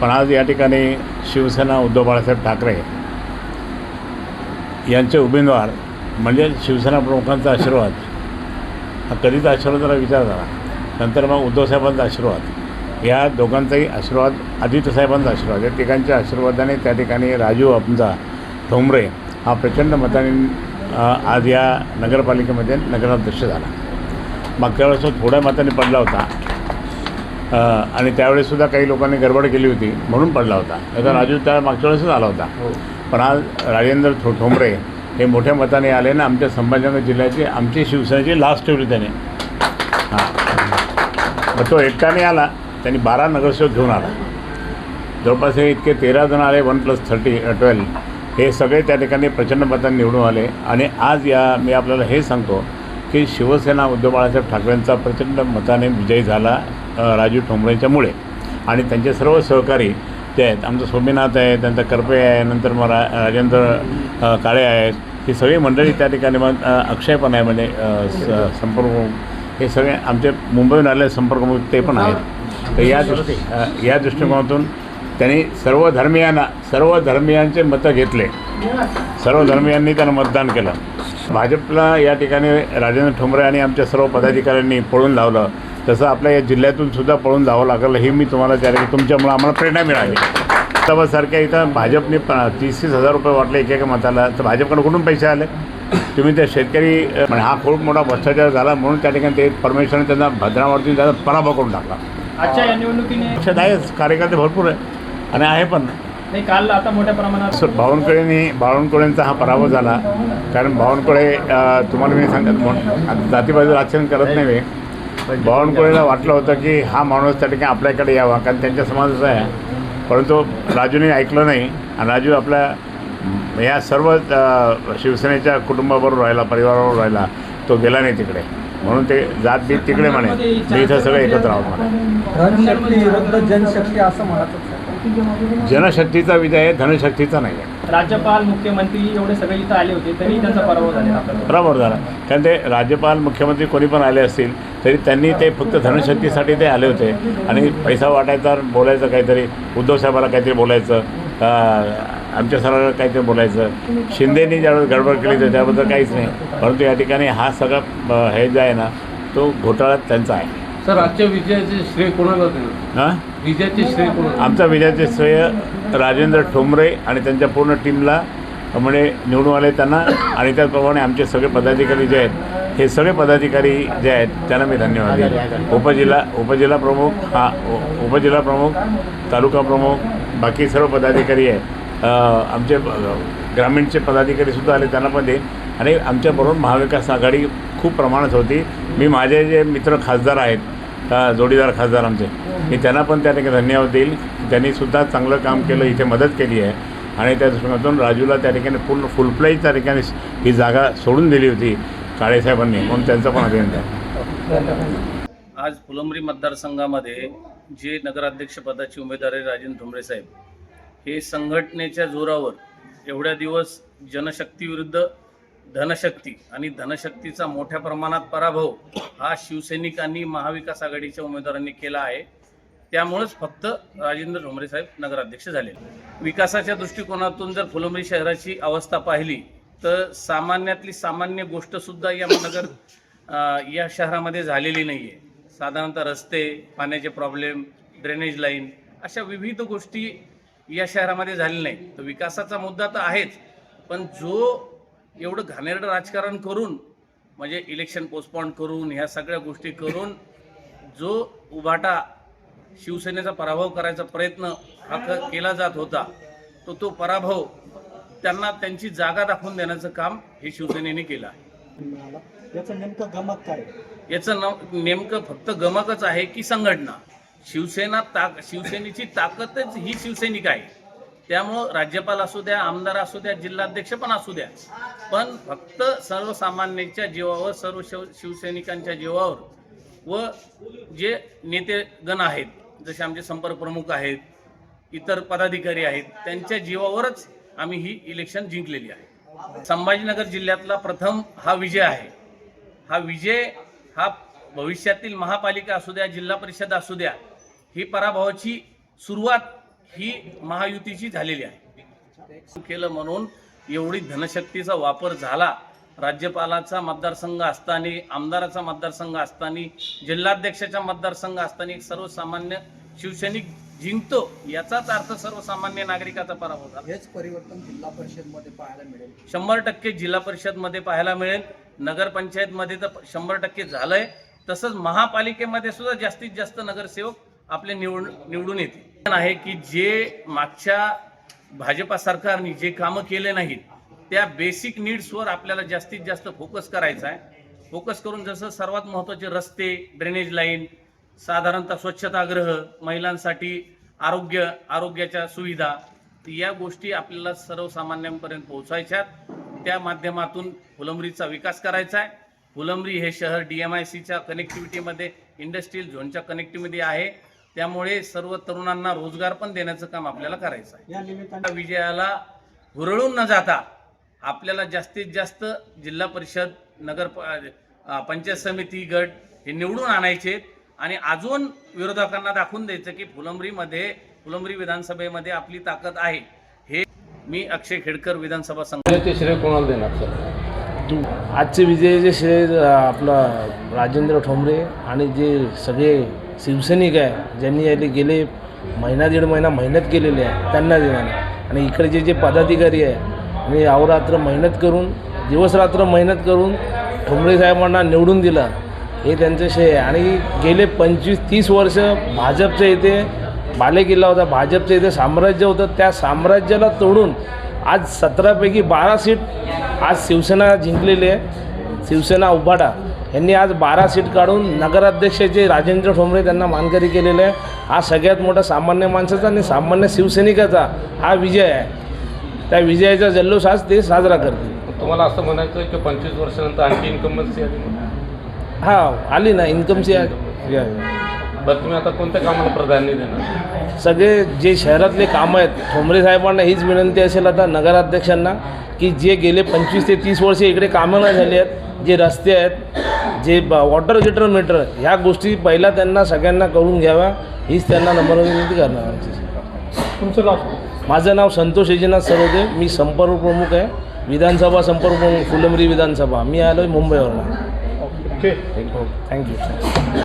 पण आज या ठिकाणी शिवसेना उद्धव बाळासाहेब ठाकरे यांचे उमेदवार म्हणजे शिवसेना प्रमुखांचा आशीर्वाद हा कधीच आशीर्वादाला विचार झाला, नंतर मग उद्धवसाहेबांचा आशीर्वाद, या दोघांचाही आशीर्वाद, आदित्यसाहेबांचा आशीर्वाद, या तिघांच्या आशीर्वादाने त्या ठिकाणी राजू आमचा ठोंबरे हा प्रचंड मताने आज या नगरपालिकेमध्ये नगराध्यक्ष झाला. मागच्या वेळेस तो थोड्या मताने पडला होता आणि त्यावेळेससुद्धा काही लोकांनी गडबड केली होती म्हणून पडला होता. आता राजू त्या मागच्या वेळेसच आला होता, पण आज राजेंद्र ठोंबरे हे मोठ्या मताने आले ना आमच्या संभाजीनगर जिल्ह्याची आमची शिवसेनेची लास्ट ठेवली त्याने. मग तो एकट्याने आला, त्यांनी 12 नगरसेवक घेऊन आला. जवळपास हे इतके 13 जण आले, 1+12 हे सगळे त्या ठिकाणी प्रचंड मतांनी निवडून आले. आणि आज मी आपल्याला हे सांगतो की शिवसेना उद्धव बाळासाहेब ठाकरेंचा प्रचंड मताने विजय झाला राजू ठोंबरेंच्यामुळे. आणि त्यांचे सर्व सहकारी जे आहेत, आमचं सोमीनाथ आहे, त्यांचा करपे आहे, नंतर मग राजेंद्र काळे आहेत, ही सगळी मंडळी त्या ठिकाणी, मग अक्षय पण आहे म्हणजे संपर्कप्रमुख, हे सगळे आमचे मुंबईहून आलेले संपर्कप्रमुख ते पण आहेत. तर या दृष्टिकोनातून त्यांनी सर्व धर्मियांचे मतं घेतले, सर्व धर्मियांनी त्यांना मतदान केलं. भाजपला या ठिकाणी राजेंद्र ठोंबरे आणि आमच्या सर्व पदाधिकाऱ्यांनी पळून लावलं, तसं आपल्या या जिल्ह्यातून सुद्धा पळून जावं लागलं. ही मी तुम्हाला त्या ठिकाणी तुमच्यामुळे आम्हाला प्रेरणा मिळाली. सारख्या इथं भाजपने 30,000 रुपये वाटले एकेका मताला, तर भाजपकडे कुठून पैसे आले? तुम्ही त्या शेतकरी म्हणजे हा खूप मोठा भ्रष्टाचार झाला म्हणून त्या ठिकाणी ते परमेश्वराने त्यांना भद्रावरती त्याचा पराभव करून टाकला. आजच्या या निवडणुकीने पक्षात आहेच, कार्यकर्ते भरपूर आहे आणि आहे पण नाही. काल आता मोठ्या प्रमाणात बावनकुळेंचा हा पराभव झाला. कारण बावनकुळे तुम्हाला मी सांगत जातीबाजू राजकारण करत नाही मी. बावनकुळेला वाटलं होतं की हा माणूस त्या ठिकाणी आपल्याकडे यावा, कारण त्यांच्या समाजाचा आहे. परंतु राजूने ऐकलं नाही आणि राजू आपल्या या सर्व शिवसेनेच्या कुटुंबाबरोबर राहिला, परिवाराबरोबर राहिला, तो गेला नाही तिकडे. म्हणून ते जात बीत तिकडे म्हणे, मी इथं सगळं एकत्र आहोत म्हणे. जनशक्ती असं म्हणत. जनशक्तीचा विजय आहे, धनशक्तीचा नाही आहे. राज्यपाल, मुख्यमंत्री एवढे सगळे इथं आले होते तरी त्यांचा पराभव झाला. कारण ते राज्यपाल, मुख्यमंत्री कोणी पण आले असतील तरी त्यांनी ते फक्त धनशक्तीसाठी ते आले होते. आणि पैसा वाटायचा, बोलायचं काहीतरी, उद्धव साहेबाला काहीतरी बोलायचं, आमच्या सरांना काहीतरी बोलायचं. शिंदेनी ज्यावेळेस गडबड केली तर त्याबद्दल काहीच नाही. परंतु या ठिकाणी हा सगळा हे जे आहे ना तो घोटाळा त्यांचा आहे. सर, आजच्या विजयाचे श्रेय कोणाला देणार? हां, विजयाचे श्रेय कोणाला? आमचा विजयाचे श्रेय राजेंद्र ठोंबरे आणि त्यांच्या पूर्ण टीमला म्हणजे निवडून आले त्यांना. आणि त्याचप्रमाणे आमचे सगळे पदाधिकारी जे आहेत, हे सगळे पदाधिकारी जे आहेत त्यांना मी धन्यवाद देतो. उपजिल्हा प्रमुख, तालुका प्रमुख, बाकी सर्व पदाधिकारी आहेत, आमचे ग्रामीणचे पदाधिकारीसुद्धा आले त्यांना पण देईन. आणि आमच्याबरोबर महाविकास आघाडी खूप प्रमाणात होती. मी माझे जे मित्र खासदार आहेत, जोडीदार खासदार आमचे, मी त्यांना पण त्या ठिकाणी धन्यवाद देईल. त्यांनीसुद्धा चांगलं काम केलं, इथे मदत केली आहे. आणि त्या दृष्टिकोनातून राजूला त्या ठिकाणी पूर्ण फुलप्लाई त्या ठिकाणी ही जागा सोडून दिली होती काळेसाहेबांनी, म्हणून त्यांचं पण अभिनंदन. आज फुलंब्री मतदारसंघामध्ये जे नगराध्यक्षपदाचे उमेदवार आहे राजेंद्र ठोंबरे साहेब, हे संघटनेच्या जोरावर एवढ्या दिवस जनशक्तीविरुद्ध धनशक्ती आणि धनशक्तीचा मोठ्या प्रमाणात पराभव हा शिवसैनिकांनी, महाविकास आघाडीच्या उमेदवारांनी केला आहे. त्यामुळेच फक्त राजेंद्र ठोंबरे साहेब नगराध्यक्ष झाले. विकासाच्या दृष्टिकोनातून जर फुलंब्री शहराची अवस्था पाहिली तर सामान्यातली सामान्य गोष्टसुद्धा या शहरामध्ये झालेली नाही आहे. साधारणतः रस्ते, पाण्याचे प्रॉब्लेम, ड्रेनेज लाईन, अशा विविध गोष्टी या शहरामध्ये झालेल्या नाही. तर विकासाचा मुद्दा तर आहेच, पण जो एवढं घाणेरडं राजकारण करून म्हणजे इलेक्शन पोस्टपोन करून ह्या सगळ्या गोष्टी करून जो उभाटा शिवसेनेचा पराभव करायचा प्रयत्न हा केला जात होता, तो पराभव त्यांना त्यांची जागा दाखवून देण्याचं काम हे शिवसेनेने केलं आहे. याचं नेमकं गमक काय? याचं नेमकं फक्त गमकच आहे की संघटना, शिवसेनेची ताकदच ही शिवसैनिक आहे. त्यामुळं राज्यपाल असू द्या, आमदार असू द्या, जिल्हाध्यक्ष पण असू द्या, पण फक्त सर्वसामान्यांच्या जीवावर, सर्व शिवसैनिकांच्या जीवावर व जे नेतेगण आहेत, जसे आमचे संपर्क प्रमुख आहेत, इतर पदाधिकारी आहेत, त्यांच्या जीवावरच आम्ही ही इलेक्शन जिंकलेली आहे. संभाजीनगर जिल्ह्यातला प्रथम हा विजय आहे. हा विजय हा भविष्यातील महापालिका असू द्या, जिल्हा परिषद असू द्या, ही पराभवाची सुरुवात ही महायुतीची झालेली आहे. केलं म्हणून एवढी धनशक्तीचा वापर झाला. राज्यपालाचा मतदारसंघ असताना, आमदाराचा मतदारसंघ असताना, जिल्हाध्यक्षाचा मतदारसंघ असताना एक सर्वसामान्य शिवसैनिक जिंकतो, याचाच अर्थ सर्वसामान्य नागरिकाचा पराभव झाला. हेच परिवर्तन जिल्हा परिषदमध्ये पाहायला मिळेल. 100% जिल्हा परिषदमध्ये पाहायला मिळेल. नगरपंचायतमध्ये तर 100% झालंय. तसंच महापालिकेमध्ये सुद्धा जास्तीत जास्त नगरसेवक आपले निवडून येतील. आहे की जे मागच्या भाजपा सरकारने जे कामं केले नाहीत त्या बेसिक नीड्सवर आपल्याला जास्तीत जास्त फोकस करायचा आहे. फोकस करून जसं सर्वात महत्त्वाचे रस्ते, ड्रेनेज लाईन, साधारणतः स्वच्छतागृह, महिलांसाठी आरोग्याच्या सुविधा, या गोष्टी आपल्याला सर्वसामान्यांपर्यंत पोहोचायच्यात. त्या माध्यमातून फुलंब्रीचा विकास करायचा आहे. फुलंब्री हे शहर DMICच्या कनेक्टिव्हिटीमध्ये, इंडस्ट्रियल झोनच्या कनेक्टिव्हिटी आहे. त्यामुळे सर्व तरुणांना रोजगार पण देण्याचं काम आपल्याला करायचं आहे. या निमित्ताने विजयाला हुरळून न जाता आपल्याला जास्तीत जास्त जिल्हा परिषद, पंचायत समिती, गट हे निवडून आणायचे आणि अजून विरोधकांना दाखवून द्यायचं की फुलंब्री विधानसभेमध्ये आपली ताकद आहे. हे मी अक्षय खेडकर, विधानसभा संघ. विजयाचे श्रेय कोणाला देणार सर? आजचे विजयाचे श्रेय आपला राजेंद्र ठोंबरे आणि जे सगळे शिवसैनिक आहे ज्यांनी याले गेले दीड महिना मेहनत केलेली आहे त्यांना देणार. आणि इकडचे जे पदाधिकारी आहे आणि अहोरात्र मेहनत करून, दिवसरात्र मेहनत करून ठोंबरे साहेबांना निवडून दिलं, हे त्यांचं श्रेय आहे. आणि गेले 25-30 वर्ष भाजपच्या इथे बालेकिल्ला होता, भाजपच्या इथे साम्राज्य होतं. त्या साम्राज्याला तोडून आज 17पैकी 12 सीट आज शिवसेना जिंकलेली आहे. शिवसेना उभाटा यांनी आज 12 सीट काढून नगराध्यक्षाचे राजेंद्र ठोंबरे त्यांना मानकरी केलेले आहे. हा सगळ्यात मोठा सामान्य माणसाचा आणि सामान्य शिवसैनिकाचा हा विजय आहे. त्या विजयाचा जल्लोष आज ते साजरा करतील. तुम्हाला असं म्हणायचं आहे की 25 वर्षानंतर आणखी इन्कमन्सी आली? हां, आली ना इन्कमची. बरं, तुम्ही आता कोणत्या कामाला प्राधान्य देणार? सगळे जे शहरातले कामं आहेत, ठोंबरे साहेबांना हीच विनंती असेल आता नगराध्यक्षांना की जे गेले 25 ते 30 वर्ष इकडे कामं नाही झाली आहेत, जे रस्ते आहेत, जे वॉटर गिटर मीटर, ह्या गोष्टी पहिला त्यांना सगळ्यांना करून घ्याव्या, हीच त्यांना नम्र विनंती करणार आमची. तुमचं नाव? माझं नाव संतोष एजीनाथ सरोदे. मी संपर्क प्रमुख आहे, विधानसभा संपर्क प्रमुख, फुलंब्री विधानसभा. मी आलो आहे मुंबईवरून. ओके. थँक्यू.